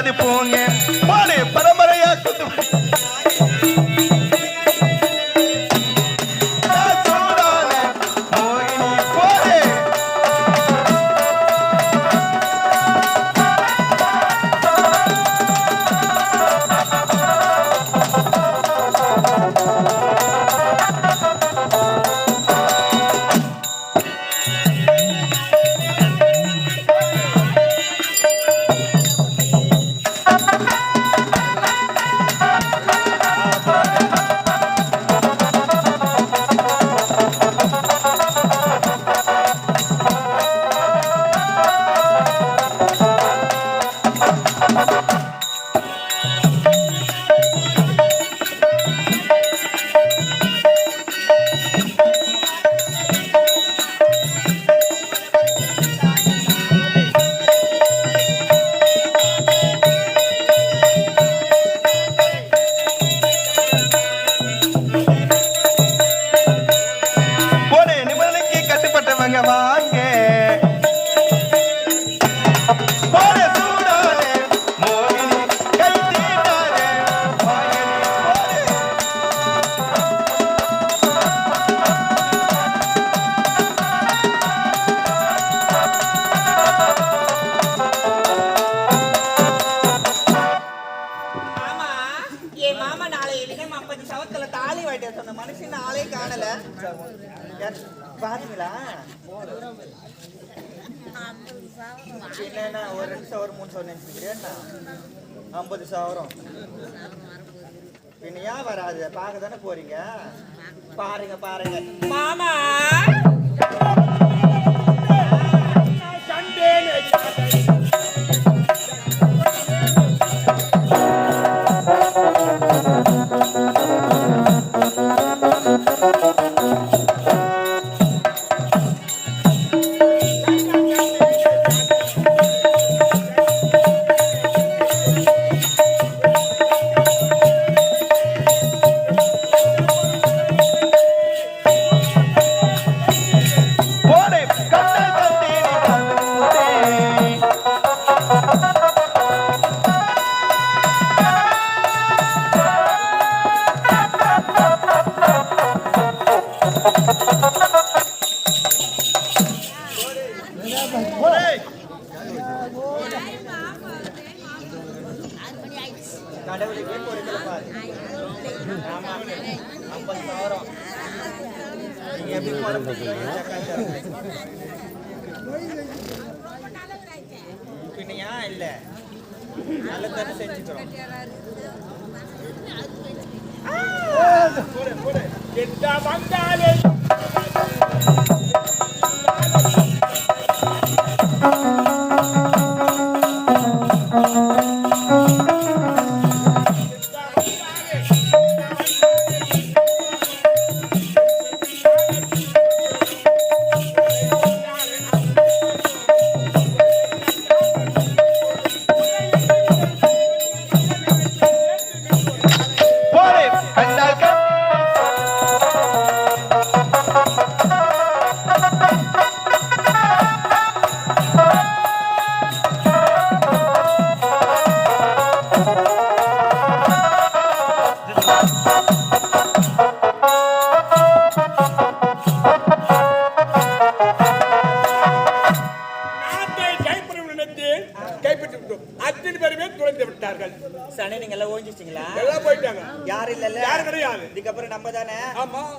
அது போங்க பாடு பரம்பரையா குத்து பாத்தீங்களா என்னன்னா ஒரு 2 சவரம் 3 சவரம் நினைச்சுக்கிறேன்னா 50 சவரம் பின்ன ஏன் வராது பார்க்க தானே போறீங்க பாருங்க பாருங்க மாமா கடவுளுக்கே பொறுக்கல பாரு 50 சவரம் நீங்க எப்படி போறீங்க பின்னையா இல்ல நல்ல தானே செஞ்சுக்கிறோம் கெட்ட வந்தாலே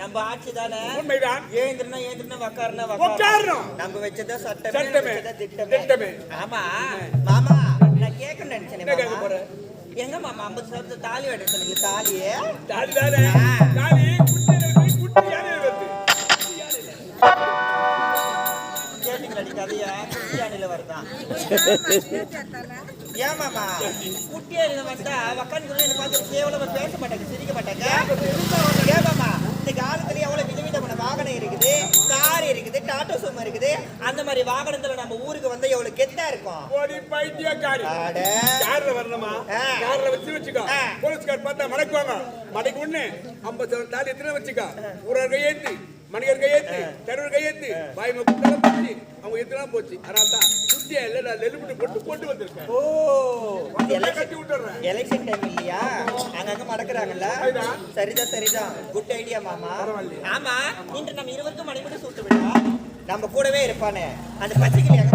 நம்ம ஆட்சி தானே உண்மைதான் ஏந்திரனா ஏந்திரனா வக்காரனா வக்காரணும் நம்ம வெச்சத சட்டமே திட்டமே ஆமா மாமா நான் கேக்க நினைச்சேன் என்ன கேக்க போற எங்க மாமா 50 சவரத்து தாலி வெட்ட சொன்னீங்க தாலியே தாலி தானே தாலி குட்டி யாரே வருது கேட்டிங்களா நீ கதையா குட்டி யானையில வருதான் ஏன் மாமா குட்டி யானையில வந்தா வக்காரனுக்குள்ள என்ன பார்த்து கேவலமா பேச மாட்டாங்க சிரிக்க மாட்டாங்க ஏன் மாமா இந்த காலத்துல எவ்வளவு விதவிதமான வாகனம் இருக்குது கார் இருக்குது டாடா சுமோ இருக்குது அந்த மாதிரி வாகனத்துல நம்ம ஊருக்கு வந்து எவ்வளவு கெத்தா இருக்கும் ஓடி பைத்தியக்காரி கார்ல வரணுமா கார்ல வச்சுக்கோ போலீஸ்கார் பார்த்தா மடக்குவாங்க மடக்கு ஒண்ணு 50 தாலி எத்தனை வச்சுக்கோ ஊரர் கையேத்தி மணிகர் கையேத்தி தெருவர் கையேத்தி பாய் மக்கள் போச்சு அவங்க எத்தனை போச்சு அதனால தான் குட்டியா இல்ல நான் நெல்லுபட்டு போட்டு கொண்டு வந்திருக்கேன் ஓ எலெக்ஷன் டைம் இல்லையா, அங்கங்க மடக்குறாங்கல்ல. சரிதான், குட் ஐடியா மாமா. ஆமா, இன்று நம்ம இருவருக்கும் மணிமுடி சூட்டு விடா. நம்ம கூடவே இருப்பானே அந்த பச்சைக்கிளி எங்க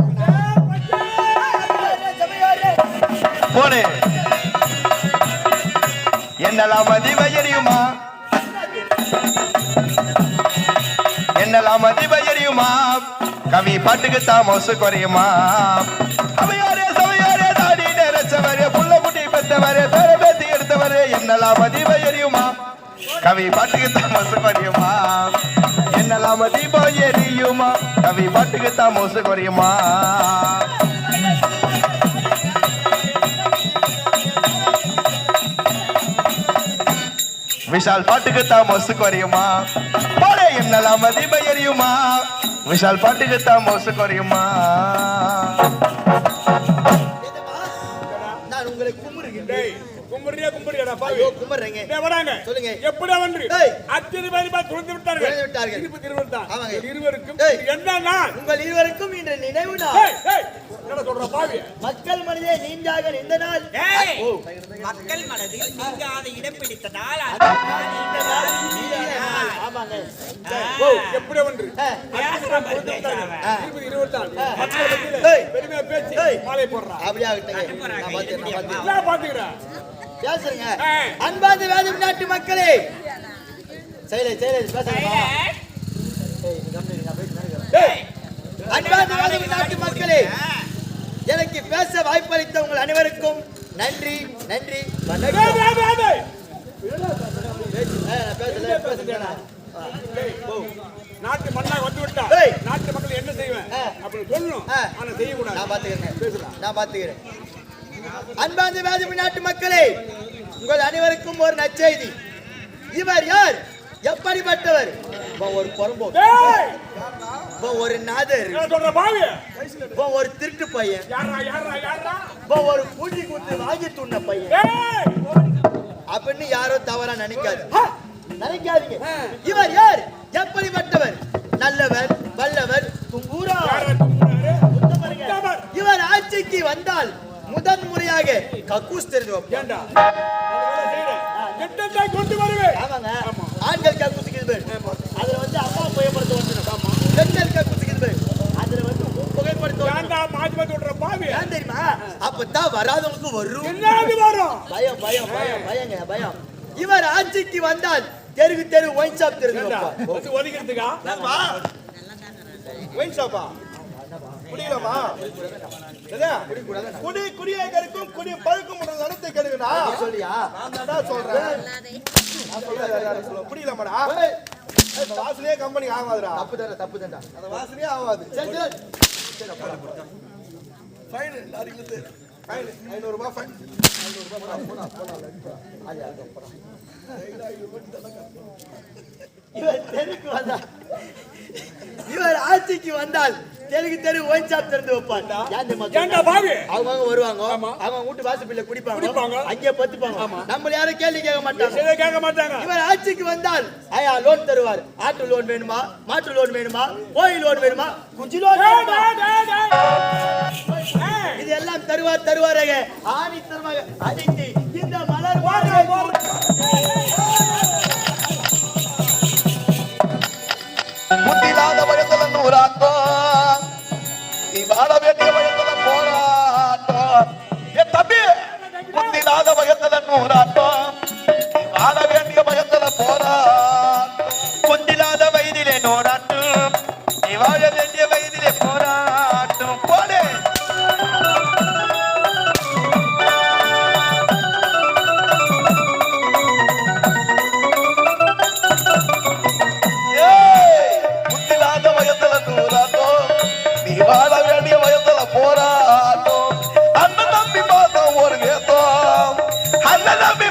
போனே என்னெல்லாம் மதிவெறியுமா, என்னெல்லாம் மதிவெறியுமா, கவி பாட்டுக்கு தாமோசு குறையுமா, அவையாரே சவையாரே தாடி நிறைச்சவரே புள்ள குட்டி பெற்றவரே பேர பேத்தி எடுத்தவரே என்னெல்லாம் மதிவெறியுமா, கவி பாட்டுக்கு தாமோசு குறையுமா, என்னெல்லாம் மதிவெறியுமா, கவி பாட்டுக்கு தாமோசு குறையுமா. விஷால் பாட்டுக்கு தாமோசு குறையுமா, போலே என்னெல்லாம் மதிப்பை எறியுமா, விஷால் பாட்டுக்கு தாமோசு குறையுமா. நான் உங்களை கும்பிடுகிறேன். கும்பறியாடா பாவி கும்பிடுறேங்க. டேய் வராங்க. சொல்லுங்க. எப்படிடா வந்து? டேய் அத்திரி மாதிரி பா துறந்து விட்டார்கள். இருவருக்கும் ஆமாங்க. இருவருக்கும் டேய் என்னன்னா உங்கள் இருவருக்கும் இன்று நினைவு நாள். டேய் டேய் என்ன சொல்ற பாவி? மக்கள் மனதிலே நீங்காக இந்த நாள். ஏய், ஓ மக்கள் மனதில் நீங்காத இடம் பிடித்த நாள் இந்த நாள் இனிய நாள். ஆமாங்க. ஓ எப்படி வந்து? இருவருதான் மக்கள் மத்தியில டேய் பெருமையா பேசி டேய் மாலை போடுறா. அப்படியே ஆகட்டுங்க. நான் பாத்து என்ன பாத்துக்கறா? பேசுறேங்க. அன்பார்ந்த வேதம் நாட்டு மக்களே, செயலை பேசுறேன். அன்பார்ந்த வேதம் நாட்டு மக்களே, எனக்கு பேச வாய்ப்பளித்த உங்கள் அனைவருக்கும் நன்றி வணக்கம். நாட்டு மண்ணா வந்து விட்டா நாட்டு மக்கள் என்ன செய்வேன் அப்படி சொல்லணும். ஆனா செய்ய கூடாது. நான் பாத்துக்கிறேன். அன்பார்ந்த வேதம் நாட்டு மக்களே, உங்கள் அனைவருக்கும் ஒரு நற்செய்தி. இவர் யார், எப்படிப்பட்டவர்? ஒரு பொறம்போக்கு, ஒரு நாதர், ஒரு திருட்டு பையன், ஒரு பூஜை கூத்து வாங்கி துண்ண பையன் அப்படின்னு யாரும் தவறா நினைக்காதீங்க. இவர் யார், எப்படிப்பட்டவர்? நல்லவர், வல்லவர், துங்கூரா. இவர் ஆட்சிக்கு வந்தால் முதன் முறையாக கக்கூஸ் தெரிஞ்சு கொண்டு வருவேன். ஆமாங்க. ஆண்கள் கக்கூசுக்கு அதுல வந்து அம்மா புகைப்படுத்த வந்துடும். பெண்கள் கக்கூசுக்கு அதுல வந்து புகைப்படுத்த ஏன் தெரியுமா? அப்பதான் வராதவங்களுக்கு வரும் பயம். இவர் ஆட்சிக்கு வந்தால் தெரு ஒயின் ஷாப் தெரிஞ்சு ஒதுக்கிறதுக்கா ஒயின் ஷாப்பா குடிக்கலாமா? குடியேக்கருக்கும் குடி பழுக்கும் நடத்தை கெடுக்கா சொல்லியா? நான் சொல்றேன். குடிக்கலாமாடா? வாசனையே கம்பெனி ஆகாதுடா. தப்பு தான்டா. அந்த வாசனையே ஆகாது. ஃபைன் 500 ரூபாய் ஃபைன். இவர் ஆட்சிக்கு வந்தால் தெரு ஒயின் ஷாப் திறந்து வைப்பார். அவங்க வருவாங்க, அவங்க வீட்டு வாசப்பில்ல குடிப்பாங்க, அங்கே பத்துப்பாங்க. நம்ம யாரும் கேள்வி கேட்க மாட்டாங்க. இவர் ஆட்சிக்கு வந்தால் ஐயா லோன் தருவார். ஆட்டு லோன் வேணுமா, மாட்டு லோன் வேணுமா, கோயில் லோன் வேணுமா, குஞ்சி லோன் வேணுமா, இது எல்லாம் தருவாரங்க. ஆணித்தரமாக அடித்து இந்த மலர் புத்திலாத வயதுல நூறாட்டம், நீ வாழ வேண்டிய வயதுல போராட்டம். ஏ தம்பி, புத்திலாத வயதுல நூறாட்டம், நீ வாழ வேண்டிய வயதுல போராட்டம். புத்திலாத வயதிலே நூறாட்டம், நீ வாழ வேண்டிய வயதிலே போராட்டம். போலே வாழ வேண்டிய வயசுல போராட்டம். அண்ணன் தம்பி பார்த்தோம் ஒரு கேத்தோம், அண்ணன் தம்பி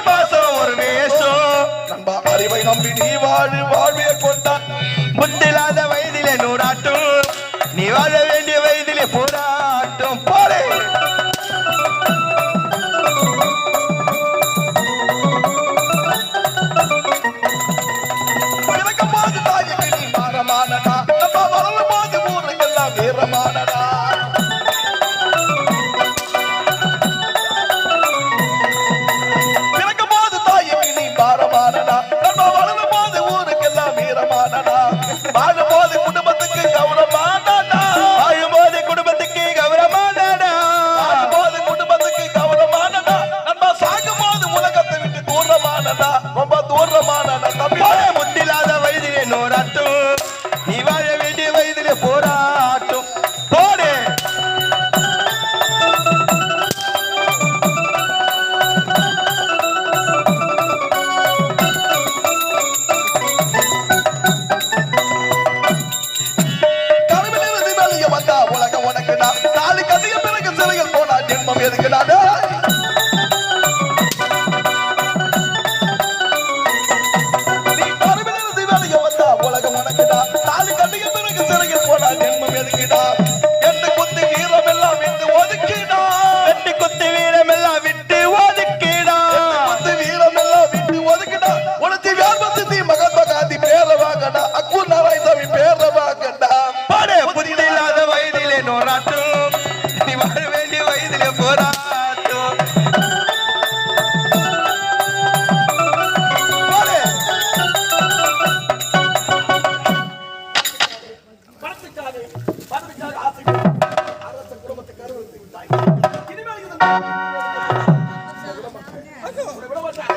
விட மாட்டேன்.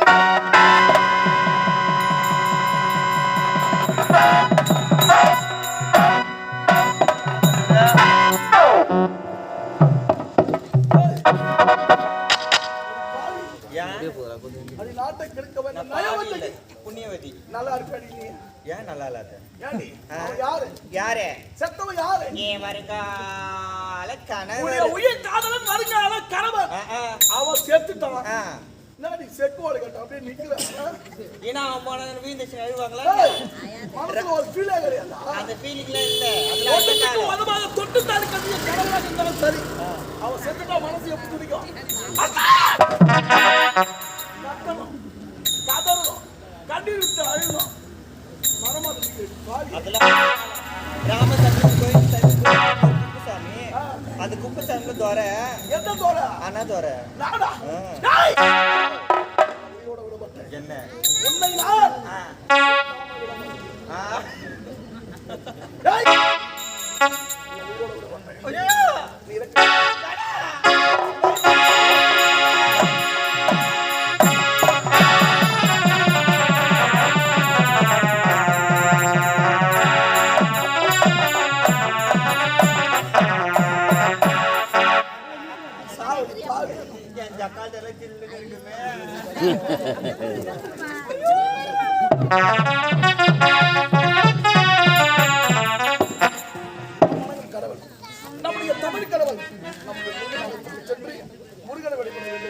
அது நாட்டை கெடுக்க வேண்டாம். நயவஞ்சகி. புண்ணியவதி நல்லா இருக்காடி நீ. ஏன் நல்லா இல்லாத ஏண்டி? அவன் யாரு? யாரே செத்தவன் யாரு? ஏன் வருங்கால உன்னுடைய கணவர் உயிர் காதலன் வருங்கால கணவன். அவன் செத்துட்டான். ஆ. என்னடி செக்குவாடு கட்ட அப்படியே நிக்கிற? ஏன்னா அவன் போன வீழ்ந்துச்சு அழுவாங்களா மனசுல ஒரு ஃபீலே கிடையாது. அந்த ஃபீலிங்லாம் இல்ல அதெல்லாம் மதமாக தொட்டு தாடி கட்டிய கணவனாக இருந்தாலும் சரி. அவன் செத்துட்டா மனசு எப்படி துடிக்கும்? கத்தணும், கதறணும், கண்ணீர் விட்டு அழுகணும். மரமாதிரி பாவி. அதெல்லாம் ராமச்சந்திரன் கோயில் குப்புசாமி அந்த குப்புசாமில தோற எந்த தோற? அண்ணா தோற நாடா? ஆ. டேய்! உயிரோட விட மாட்டேன். என்ன உன்னை நான் டேய்! நீ இருக்க. என் ஜக்காட்டெல்லாம் சில்லுன்னு இருக்குமே கடவுள் நம்முடைய தமிழ் கடவுள் நம்முடைய சென்று முருகனை வழிபட வேண்டும்.